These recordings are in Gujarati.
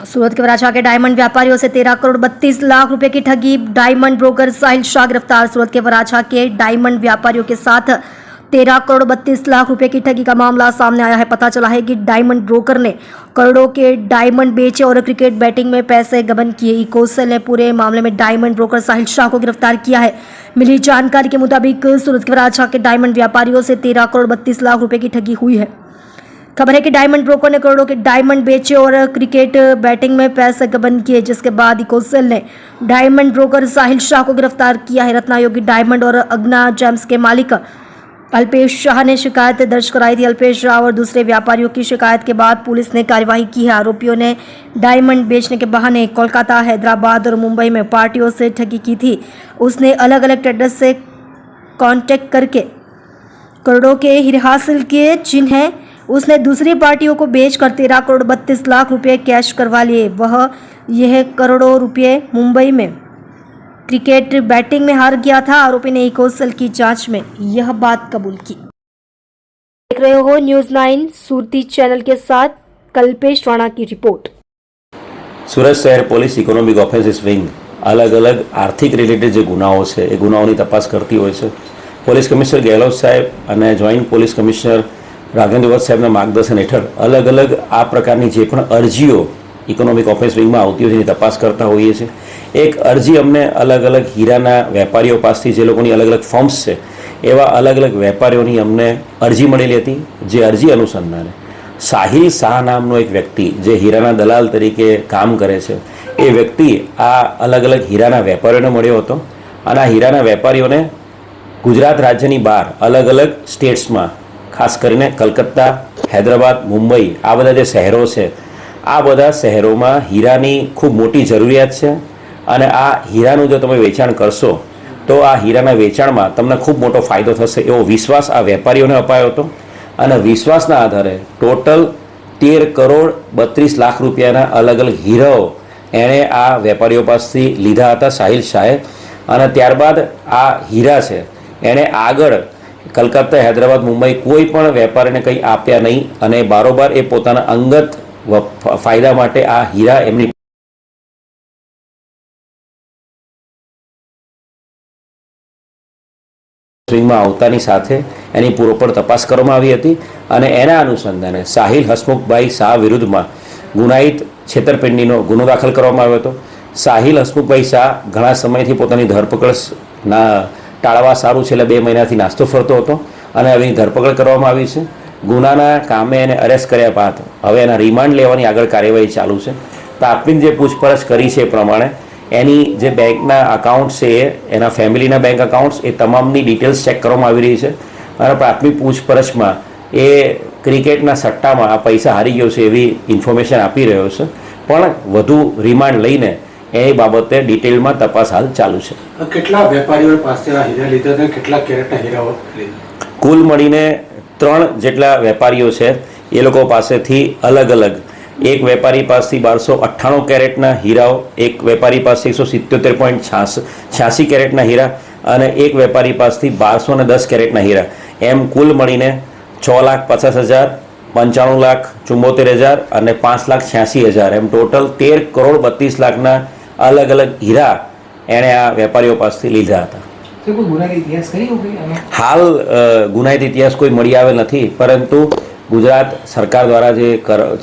सूरत के वराछा के डायमंड व्यापारियों से 13 करोड़ 32 लाख रुपए की ठगी। डायमंड ब्रोकर साहिल शाह गिरफ्तार। सूरत के वराछा के डायमंड व्यापारियों के साथ 13 करोड़ 32 लाख रुपए की ठगी का मामला सामने आया है। पता चला है कि डायमंड ब्रोकर ने करोड़ों के डायमंड बेचे और क्रिकेट बैटिंग में पैसे गबन किए। इकोसेल ने पूरे मामले में डायमंड ब्रोकर साहिल शाह को गिरफ्तार किया है। मिली जानकारी के मुताबिक सूरत के वराछा के डायमंड व्यापारियों से 13 करोड़ 32 लाख रुपए की ठगी हुई है। खबर है कि डायमंड ब्रोकर ने करोड़ों के डायमंड बेचे और क्रिकेट बैटिंग में पैसे गबन किए, जिसके बाद इकोसेल ने डायमंड ब्रोकर साहिल शाह को गिरफ्तार किया है। रत्नायोगी डायमंड और अग्ना जेम्स के मालिक अल्पेश शाह ने शिकायत दर्ज कराई थी। अल्पेश शाह और दूसरे व्यापारियों की शिकायत के बाद पुलिस ने कार्रवाई की है। आरोपियों ने डायमंड बेचने के बहाने कोलकाता, हैदराबाद और मुंबई में पार्टियों से ठगी की थी। उसने अलग अलग ट्रेडर्स से कांटेक्ट करके करोड़ों के हीरे हासिल किए, जिन्हें उसने दूसरी पार्टियों को बेचकर 13 करोड़ 32 लाख रुपए कैश करवा लिए। वह यह करोड़ों रुपए मुंबई में क्रिकेट बैटिंग में हार गया था। आरोपी ने इकोसेल की जांच में यह बात कबूल की। देख रहे हो न्यूज़ 9 सुरती चैनल के साथ कल्पेश राणा की रिपोर्ट। સુરત શહેર પોલીસ ઇકોનોમિક ઓફેન્સીસ વિંગ અલગ અલગ આર્થિક રિલેટેડ જે ગુનાઓ છે એ ગુનાઓની તપાસ કરતી હોય છે। પોલીસ કમિશનર ગેહલોત સાહેબ અને જોઈન્ટ પોલીસ કમિશનર રાઘવેન્દ્ર વત્સ સાહેબના માર્ગદર્શન હેઠળ અલગ અલગ આ પ્રકારની જે પણ અરજીઓ ઇકોનોમિક ઓફેન્સ વિંગમાં આવતી હોય છે એની તપાસ કરતા હોઈએ છીએ। એક અરજી અમને અલગ અલગ હીરાના વેપારીઓ પાસેથી જે લોકોની અલગ અલગ ફર્મ્સ છે એવા અલગ અલગ વેપારીઓની અમને અરજી મળેલી હતી। જે અરજી અનુસંધાને સાહિલ શાહ નામનો એક વ્યક્તિ જે હીરાના દલાલ તરીકે કામ કરે છે એ વ્યક્તિ આ અલગ અલગ હીરાના વેપારીઓને મળ્યો હતો અને આ હીરાના વેપારીઓને ગુજરાત રાજ્યની બહાર અલગ અલગ સ્ટેટ્સમાં ખાસ કરીને કલકત્તા, હૈદરાબાદ, મુંબઈ આ બધા જે શહેરો છે આ બધા શહેરોમાં હીરાની ખૂબ મોટી જરૂરિયાત છે અને આ હીરાનું જો તમે વેચાણ કરશો તો આ હીરાના વેચાણમાં તમને ખૂબ મોટો ફાયદો થશે એવો વિશ્વાસ આ વેપારીઓને અપાયો હતો અને વિશ્વાસના આધારે ટોટલ 13 કરોડ 32 લાખ રૂપિયાના અલગ અલગ હીરાઓ એણે આ વેપારીઓ પાસેથી લીધા હતા સાહિલ શાહે અને ત્યારબાદ આ હીરા છે એણે આગળ કલકત્તા, હૈદરાબાદ, મુંબઈ કોઈ પણ વેપારીને કંઈ આપ્યા નહીં અને બારોબાર એ પોતાના અંગત ફાયદા માટે આ હીરા એમની સ્વિંગમાં આવતાની સાથે એની પૂરોપર તપાસ કરવામાં આવી હતી અને એના અનુસંધાને સાહિલ હસમુખભાઈ શાહ વિરુદ્ધમાં ગુનાહિત છેતરપિંડીનો ગુનો દાખલ કરવામાં આવ્યો હતો। સાહિલ હસમુખભાઈ શાહ ઘણા સમયથી પોતાની ધરપકડના ટાળવા સારું છેલ્લા 2 મહિનાથી નાસ્તો ફરતો હતો અને હવે ધરપકડ કરવામાં આવી છે। ગુનાના કામે એને અરેસ્ટ કર્યા બાદ હવે એના રિમાન્ડ લેવાની આગળ કાર્યવાહી ચાલુ છે। પ્રાથમિક જે પૂછપરછ કરી છે એ પ્રમાણે એની જે બેંકના અકાઉન્ટ્સ છે એના ફેમિલીના બેંક અકાઉન્ટ્સ એ તમામની ડિટેલ્સ ચેક કરવામાં આવી રહી છે અને પ્રાથમિક પૂછપરછમાં એ ક્રિકેટના સટ્ટામાં આ પૈસા હારી ગયો છે એવી ઇન્ફોર્મેશન આપી રહ્યો છે, પણ વધુ રિમાન્ડ લઈને એ બાબતે ડિટેલમાં તપાસ હાલ ચાલુ છે। કેટલા વેપારીઓ પાસે આ હીરા લીધા હતા, કેટલા કેરેટના હીરાઓ લીધા? કુલ મળીને 3 જેટલા વેપારીઓ છે એ લોકો પાસેથી અલગ અલગ એક વેપારી પાસેથી 1298 કેરેટના હીરાઓ, એક વેપારી પાસે 177.86 કેરેટના હીરા અને એક વેપારી પાસેથી 1210 કેરેટના હીરા, એમ કુલ મળીને 6,50,000, 95,74,000 અને 5,86,000 એમ ટોટલ 13 કરોડ 32 લાખના અલગ અલગ હીરા એણે આ વેપારીઓ પાસેથી લીધા હતા। હાલ ગુનાહિત ઇતિહાસ કોઈ મળી આવેલ નથી, પરંતુ ગુજરાત સરકાર દ્વારા જે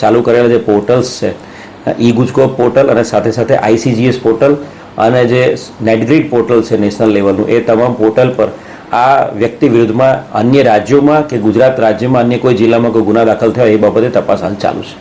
ચાલુ કરેલા જે પોર્ટલ્સ છે ઈ ગુજકોપ પોર્ટલ અને સાથે સાથે ICGS પોર્ટલ અને જે નેટગ્રીડ પોર્ટલ છે નેશનલ લેવલનું એ તમામ પોર્ટલ પર આ વ્યક્તિ વિરુદ્ધમાં અન્ય રાજ્યોમાં કે ગુજરાત રાજ્યમાં અન્ય કોઈ જિલ્લામાં કોઈ ગુના દાખલ થયો એ બાબતે તપાસ હાલ ચાલુ છે।